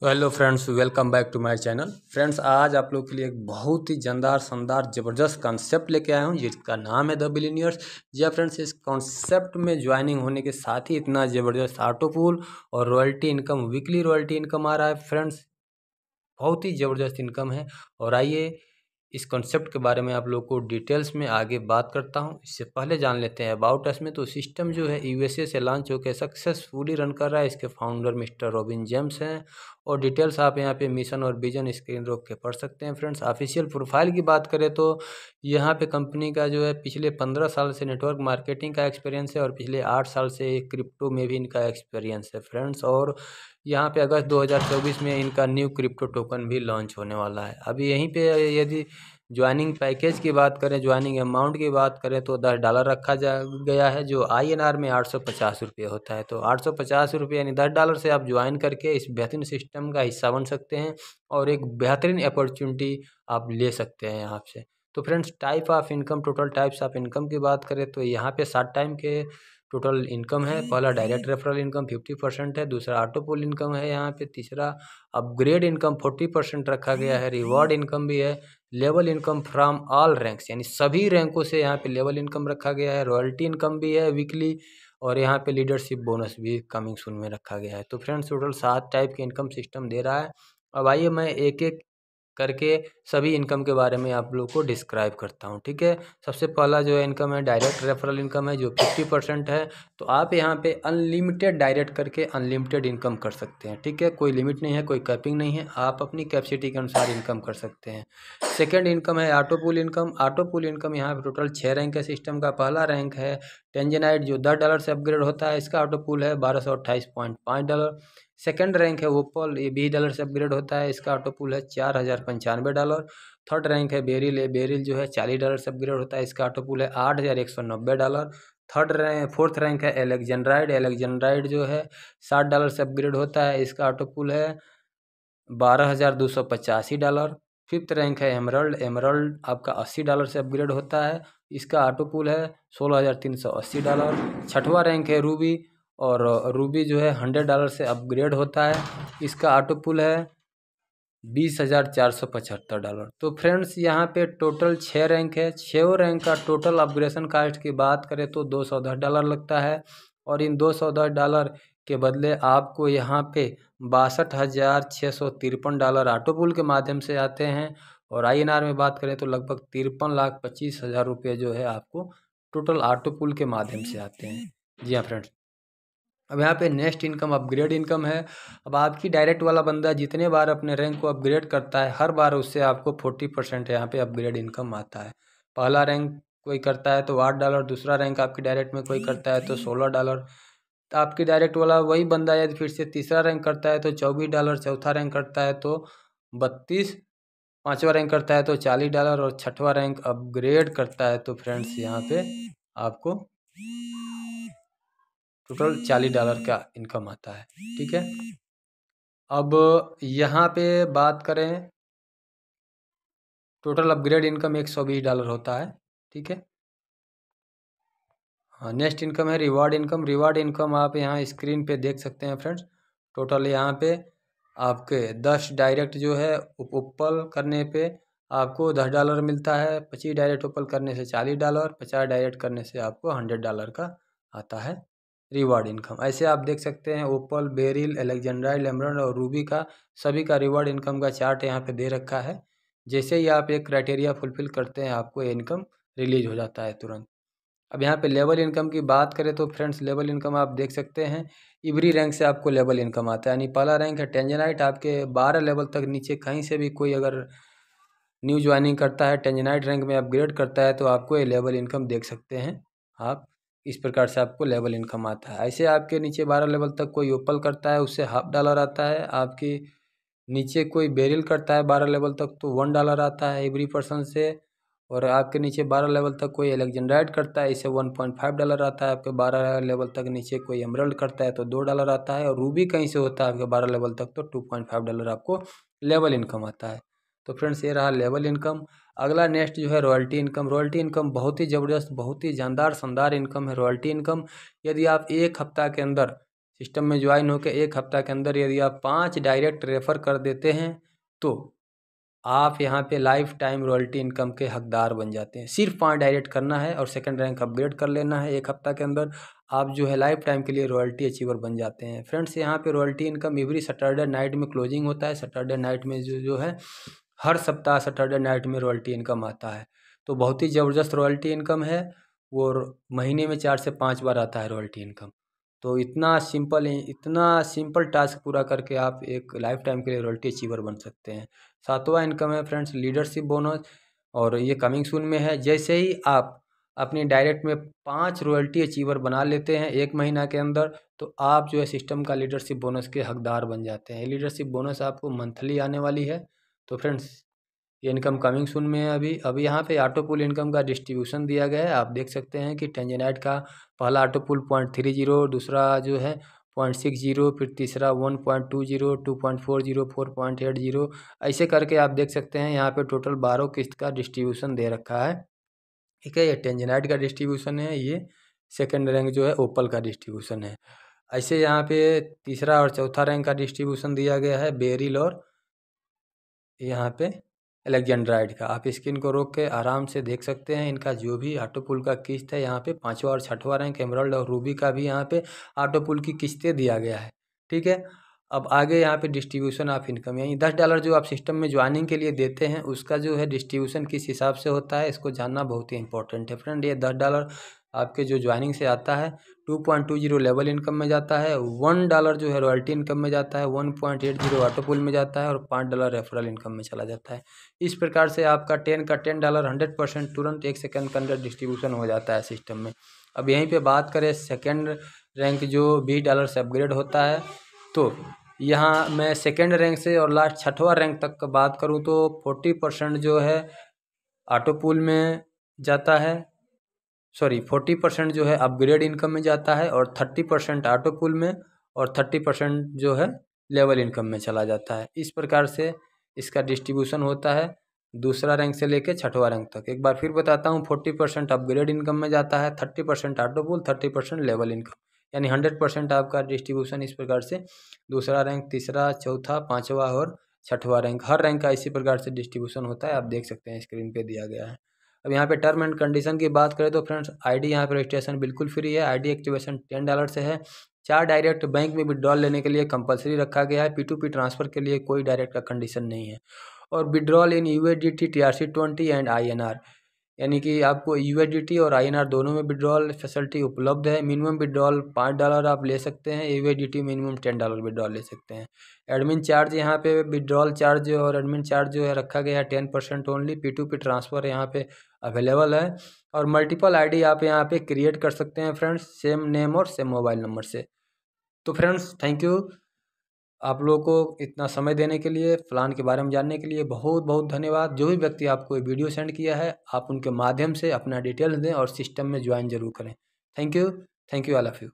Hello friends, welcome back to my channel. Friends, आज आप लोग के लिए एक बहुत ही जानदार, शानदार, ज़बरदस्त कॉन्सेप्ट लेके आया हूँ जिसका नाम है द बिलियनियर्स। जी हाँ फ्रेंड्स, इस कॉन्सेप्ट में ज्वाइनिंग होने के साथ ही इतना ज़बरदस्त ऑटो पूल और royalty income, weekly royalty income आ रहा है फ्रेंड्स। बहुत ही ज़बरदस्त इनकम है। और आइए इस कॉन्सेप्ट के बारे में आप लोग को डिटेल्स में आगे बात करता हूं। इससे पहले जान लेते हैं अबाउट अस में। तो सिस्टम जो है यूएसए से लॉन्च होकर सक्सेसफुली रन कर रहा है। इसके फाउंडर मिस्टर रॉबिन जेम्स हैं। और डिटेल्स आप यहां पे मिशन और विजन स्क्रीन रोक के पढ़ सकते हैं फ्रेंड्स। ऑफिशियल प्रोफाइल की बात करें तो यहाँ पे कंपनी का जो है पिछले 15 साल से नेटवर्क मार्केटिंग का एक्सपीरियंस है और पिछले 8 साल से क्रिप्टो में भी इनका एक्सपीरियंस है फ्रेंड्स। और यहाँ पे अगस्त 2024 में इनका न्यू क्रिप्टो टोकन भी लॉन्च होने वाला है। अभी यहीं पे यदि ज्वाइनिंग पैकेज की बात करें, ज्वाइनिंग अमाउंट की बात करें तो $10 रखा जा गया है, जो INR में 850 रुपये होता है। तो 850 रुपये यानी $10 से आप ज्वाइन करके इस बेहतरीन सिस्टम का हिस्सा बन सकते हैं और एक बेहतरीन अपॉर्चुनिटी आप ले सकते हैं यहाँ से। तो friends, type of income, total types of income की बात करें तो यहाँ पे 7 टाइम के टोटल इनकम है। पहला डायरेक्ट रेफरल इनकम 50% है, दूसरा ऑटो पुल इनकम है यहाँ पे, तीसरा अपग्रेड इनकम 40% रखा गया है, रिवॉर्ड इनकम भी है, level income from all ranks यानी सभी रैंकों से यहाँ पे लेवल इनकम रखा गया है, रॉयल्टी इनकम भी है वीकली, और यहाँ पे लीडरशिप बोनस भी कमिंग सून में रखा गया है। तो फ्रेंड्स, टोटल 7 टाइप के इनकम सिस्टम दे रहा है। अब आइए मैं एक एक करके सभी इनकम के बारे में आप लोग को डिस्क्राइब करता हूँ, ठीक है। सबसे पहला जो है इनकम है डायरेक्ट रेफरल इनकम है, जो 50% है। तो आप यहाँ पे अनलिमिटेड डायरेक्ट करके अनलिमिटेड इनकम कर सकते हैं, ठीक है। कोई लिमिट नहीं है, कोई कैपिंग नहीं है, आप अपनी कैपेसिटी के अनुसार इनकम कर सकते हैं। सेकेंड इनकम है auto pool income. Auto pool income यहाँ पे टोटल 6 रैंक है सिस्टम का। पहला रैंक है टेंजेनाइट, जो $10 से अपग्रेड होता है, इसका ऑटो पूल है $1228.5। सेकंड रैंक है ओपल, ये $20 से अपग्रेड होता है, इसका ऑटो पूल है $4095। थर्ड रैंक है बेरिल, ये बेरिल जो है $40 से अपग्रेड होता है, इसका ऑटो पूल है $8190। फोर्थ रैंक है एलेक्जेंड्राइड, एलेक्जेंड्राइड जो है $60 से अपग्रेड होता है, इसका ऑटो पूल है $12285। फिफ्थ रैंक है एमरल्ड, एमरल्ड आपका $80 से अपग्रेड होता है, इसका ऑटो पूल है $16380। छठवां रैंक है रूबी, और रूबी जो है $100 से अपग्रेड होता है, इसका ऑटो पुल है $20,475। तो फ्रेंड्स, यहाँ पे टोटल 6 रैंक है। 6 रैंक का टोटल अपग्रेडेशन कास्ट की बात करें तो $210 लगता है, और इन $210 के बदले आपको यहाँ पे $62,653 ऑटो पुल के माध्यम से आते हैं। और INR में बात करें तो लगभग 53,25,000 रुपये जो है आपको टोटल ऑटो पुल के माध्यम से आते हैं। जी हाँ फ्रेंड्स। अब यहाँ पे नेक्स्ट इनकम अपग्रेड इनकम है। अब आपकी डायरेक्ट वाला बंदा जितने बार अपने रैंक को अपग्रेड करता है, हर बार उससे आपको 40% यहाँ पे अपग्रेड इनकम आता है। पहला रैंक कोई करता है तो $8, दूसरा रैंक आपकी डायरेक्ट में कोई करता है तो $16। तो आपकी डायरेक्ट वाला वही बंदा यदि फिर से तीसरा रैंक करता है तो $24, चौथा रैंक करता है तो 32, पाँचवा रैंक करता है तो $40, और छठवां रैंक अपग्रेड करता है तो फ्रेंड्स यहाँ पे आपको टोटल $40 का इनकम आता है, ठीक है। अब यहाँ पे बात करें, टोटल अपग्रेड इनकम $120 होता है, ठीक है। हाँ, नेक्स्ट इनकम है रिवार्ड इनकम। रिवार्ड इनकम आप यहाँ स्क्रीन पे देख सकते हैं फ्रेंड्स। टोटल यहाँ पे आपके 10 डायरेक्ट जो है ओपल करने पे आपको $10 मिलता है, 25 डायरेक्ट ओपल करने से $40, 50 डायरेक्ट करने से आपको $100 का आता है रिवार्ड इनकम। ऐसे आप देख सकते हैं ओपल, बेरिल, एलेक्जेंड्राइड, एमरल्ड और रूबी का सभी का रिवार्ड इनकम का चार्ट यहाँ पे दे रखा है। जैसे ही आप एक क्राइटेरिया फुलफिल करते हैं, आपको ये इनकम रिलीज हो जाता है तुरंत। अब यहाँ पे लेवल इनकम की बात करें तो फ्रेंड्स, लेवल इनकम आप देख सकते हैं इवरी रैंक से आपको लेवल इनकम आता है। यानी पहला रैंक है टेंजेनाइट, आपके 12 लेवल तक नीचे कहीं से भी कोई अगर न्यू ज्वाइनिंग करता है, टेंजेनाइट रैंक में अपग्रेड करता है, तो आपको ये लेवल इनकम देख सकते हैं आप। इस प्रकार से आपको लेवल इनकम आता है। ऐसे आपके नीचे 12 लेवल तक कोई ओपल करता है, उससे $50 आता है। आपकी नीचे कोई बेरिल करता है 12 लेवल तक तो $1 आता है एवरी पर्सन से। और आपके नीचे 12 लेवल तक कोई एलेक्जेंड्राइड करता है, इसे $1.5 आता है। आपके 12 लेवल तक नीचे कोई एमरल्ड करता है तो $2 आता है। और रूबी कहीं से होता है आपके 12 लेवल तक तो $2.5 आपको लेवल इनकम आता है। तो फ्रेंड्स, ये रहा लेवल इनकम। अगला नेक्स्ट जो है रॉयल्टी इनकम। रॉयल्टी इनकम बहुत ही ज़बरदस्त, बहुत ही जानदार शानदार इनकम है रॉयल्टी इनकम। यदि आप एक हफ्ता के अंदर सिस्टम में ज्वाइन होकर एक हफ्ता के अंदर यदि आप 5 डायरेक्ट रेफ़र कर देते हैं तो आप यहाँ पे लाइफ टाइम रॉयल्टी इनकम के हकदार बन जाते हैं। सिर्फ 5 डायरेक्ट करना है और सेकंड रैंक अपग्रेड कर लेना है एक हफ्ता के अंदर, आप जो है लाइफ टाइम के लिए रॉयल्टी अचीवर बन जाते हैं। फ्रेंड्स यहाँ पे royalty income every Saturday night में क्लोजिंग होता है। सैटरडे नाइट में जो है हर सप्ताह सैटरडे नाइट में रॉयल्टी इनकम आता है। तो बहुत ही ज़बरदस्त रॉयल्टी इनकम है। वो महीने में 4 से 5 बार आता है रॉयल्टी इनकम। तो इतना सिंपल टास्क पूरा करके आप एक लाइफ टाइम के लिए रॉयल्टी अचीवर बन सकते हैं। 7वां इनकम है फ्रेंड्स लीडरशिप बोनस, और ये कमिंग सून में है। जैसे ही आप अपनी डायरेक्ट में 5 रॉयल्टी अचीवर बना लेते हैं एक महीना के अंदर, तो आप जो है सिस्टम का लीडरशिप बोनस के हकदार बन जाते हैं। लीडरशिप बोनस आपको मंथली आने वाली है। तो फ्रेंड्स ये इनकम कमिंग सून में है। अभी यहाँ पे ऑटो पुल इनकम का डिस्ट्रीब्यूशन दिया गया है। आप देख सकते हैं कि टेंजेनाइट का पहला ऑटो पुल 0.30, दूसरा जो है 0.60, फिर तीसरा 1.20, 2.40, 4.80, ऐसे करके आप देख सकते हैं यहाँ पे टोटल 12 किस्त का डिस्ट्रीब्यूशन दे रखा है। ठीक है, ये टेंजेनाइट का डिस्ट्रीब्यूशन है, ये सेकेंड रैंक जो है ओपल का डिस्ट्रीब्यूशन है। ऐसे यहाँ पे तीसरा और चौथा रैंक का डिस्ट्रीब्यूशन दिया गया है बेरिल और यहाँ पे अलेक्जेंड्राइड का। आप स्क्रीन को रोक के आराम से देख सकते हैं इनका जो भी ऑटो पुल का किस्त है। यहाँ पे 5वां और 6वां रैंक एमराल्ड और रूबी का भी यहाँ पे ऑटो पुल की किस्तें दिया गया है। ठीक है, अब आगे यहाँ पे डिस्ट्रीब्यूशन ऑफ इनकम, यानी $10 जो आप सिस्टम में ज्वाइनिंग के लिए देते हैं उसका जो है डिस्ट्रीब्यूशन किस हिसाब से होता है, इसको जानना बहुत ही इंपॉर्टेंट है फ्रेंड। ये $10 आपके जो ज्वाइनिंग से आता है 2.20 लेवल इनकम में जाता है, $1 जो है रॉयल्टी इनकम में जाता है, 1.80 ऑटो पुल में जाता है और $5 रेफरल इनकम में चला जाता है। इस प्रकार से आपका 10 का $10 100% तुरंत 1 सेकंड के अंदर डिस्ट्रीब्यूशन हो जाता है सिस्टम में। अब यहीं पे बात करें सेकंड रैंक जो $20 से अपग्रेड होता है, तो यहाँ मैं सेकंड रैंक से और लास्ट 6वां रैंक तक का बात करूँ तो 40% जो है ऑटो पुल में जाता है, 40% जो है अपग्रेड इनकम में जाता है और 30% ऑटो पुल में और 30% जो है लेवल इनकम में चला जाता है। इस प्रकार से इसका डिस्ट्रीब्यूशन होता है दूसरा रैंक से लेके 6वां रैंक तक। एक बार फिर बताता हूँ, 40% अपग्रेड इनकम में जाता है, 30% ऑटो पुल, 30% लेवल इनकम, यानी 100% आपका डिस्ट्रीब्यूशन इस प्रकार से दूसरा रैंक, तीसरा, चौथा, 5वां और 6वां रैंक, हर रैंक का इसी प्रकार से डिस्ट्रीब्यूशन होता है। आप देख सकते हैं स्क्रीन पे दिया गया है। अब यहाँ पे टर्म एंड कंडीशन की बात करें तो फ्रेंड्स आईडी यहाँ पे रजिस्ट्रेशन बिल्कुल फ्री है। आईडी एक्टिवेशन $10 से है। 4 डायरेक्ट बैंक में विड्रॉल लेने के लिए कंपलसरी रखा गया है। P2P ट्रांसफ़र के लिए कोई डायरेक्ट का कंडीशन नहीं है। और withdrawal in USDT, TRC20 and INR, यानी कि आपको USDT और INR दोनों में विड्रॉल फैसिलिटी उपलब्ध है। मिनिमम विड्रॉल $5 आप ले सकते हैं, USDT मिनिमम $10 विड्रॉल ले सकते हैं। एडमिन चार्ज यहाँ पे विड्रॉल चार्ज और एडमिन चार्ज जो है रखा गया है 10% ओनली। P2P ट्रांसफ़र यहाँ पे अवेलेबल है और मल्टीपल आईडी आप यहाँ पे क्रिएट कर सकते हैं फ्रेंड्स, सेम नेम और सेम मोबाइल नंबर से। तो फ्रेंड्स थैंक यू आप लोगों को इतना समय देने के लिए, प्लान के बारे में जानने के लिए बहुत बहुत धन्यवाद। जो भी व्यक्ति आपको ये वीडियो सेंड किया है आप उनके माध्यम से अपना डिटेल्स दें और सिस्टम में ज्वाइन जरूर करें। Thank you all of you.